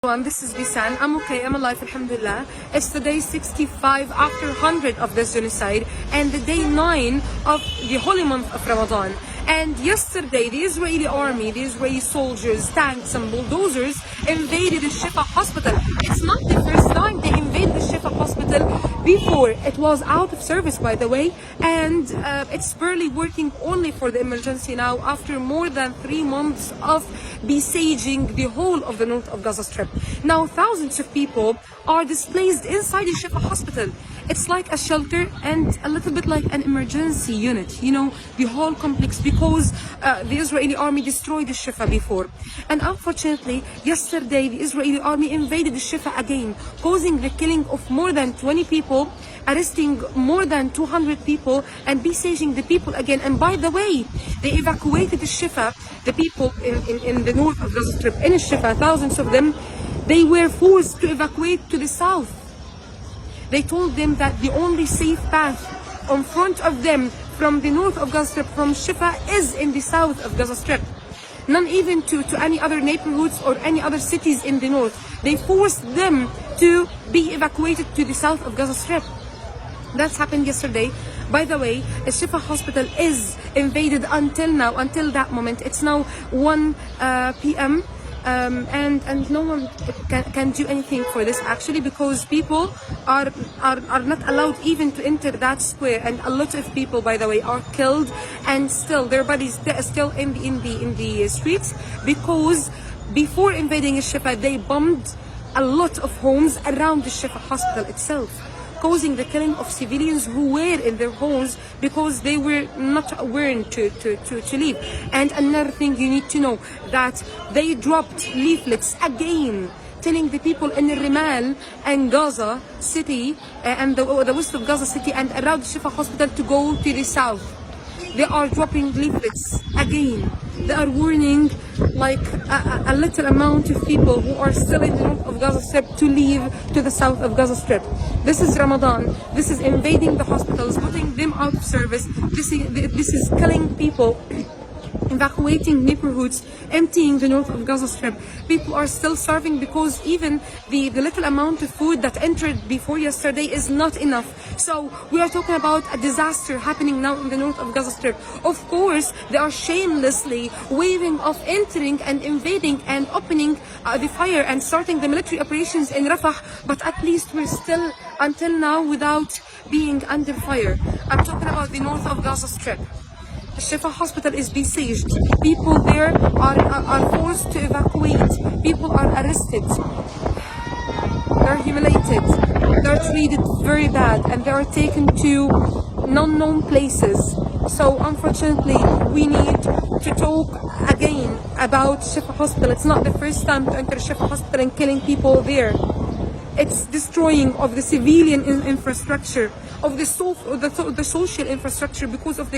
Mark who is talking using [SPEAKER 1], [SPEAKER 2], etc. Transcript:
[SPEAKER 1] This is Bisan. I'm okay, I'm alive, alhamdulillah. It's today 65 after 100 of this genocide and the day 9 of the holy month of Ramadan. And yesterday, the Israeli army, the Israeli soldiers, tanks and bulldozers invaded the Shifa hospital. It's not the first time they invaded the Shifa hospital before. It was out of service, by the way, and it's barely working only for the emergency now after more than 3 months of besieging the whole of the north of Gaza Strip. Now, thousands of people are displaced inside the Shifa hospital. It's like a shelter and a little bit like an emergency unit, you know, the whole complex, because the Israeli army destroyed the Shifa before. And unfortunately, yesterday the Israeli army invaded the Shifa again, causing the killing of more than 20 people, arresting more than 200 people, and besieging the people again. And by the way, they evacuated the Shifa, the people in the north of Gaza Strip, in the Shifa, thousands of them, they were forced to evacuate to the south. They told them that the only safe path in front of them from the north of Gaza Strip, from Shifa, is in the south of Gaza Strip. Not even to any other neighborhoods or any other cities in the north. They forced them to be evacuated to the south of Gaza Strip. That's happened yesterday. By the way, the Shifa hospital is invaded until now, until that moment. It's now 1 p.m. And no one can do anything for this actually, because people are not allowed even to enter that square, and a lot of people, by the way, are killed, and still their bodies still in the streets, because before invading Shifa they bombed a lot of homes around the Shifa hospital itself, causing the killing of civilians who were in their homes because they were not willing to leave. And another thing you need to know, that they dropped leaflets again telling the people in Rimal and Gaza City and the west of Gaza City and around the Shifa hospital to go to the south. They are dropping leaflets again. They are warning like a little amount of people who are still in the north of Gaza Strip to leave to the south of Gaza Strip. This is Ramadan. This is invading the hospitals, putting them out of service. This is killing people, evacuating neighborhoods, emptying the north of Gaza Strip. People are still starving because even the little amount of food that entered before yesterday is not enough. So we are talking about a disaster happening now in the north of Gaza Strip. Of course, they are shamelessly waving off entering and invading and opening the fire and starting the military operations in Rafah, but at least we're still until now without being under fire. I'm talking about the north of Gaza Strip. The Shifa hospital is besieged. People there are forced to evacuate. People are arrested. They're humiliated. They're treated very bad, and they are taken to non-known places. So unfortunately, we need to talk again about Shifa hospital. It's not the first time to enter Shifa hospital and killing people there. It's destroying of the civilian infrastructure, of the social infrastructure, because of the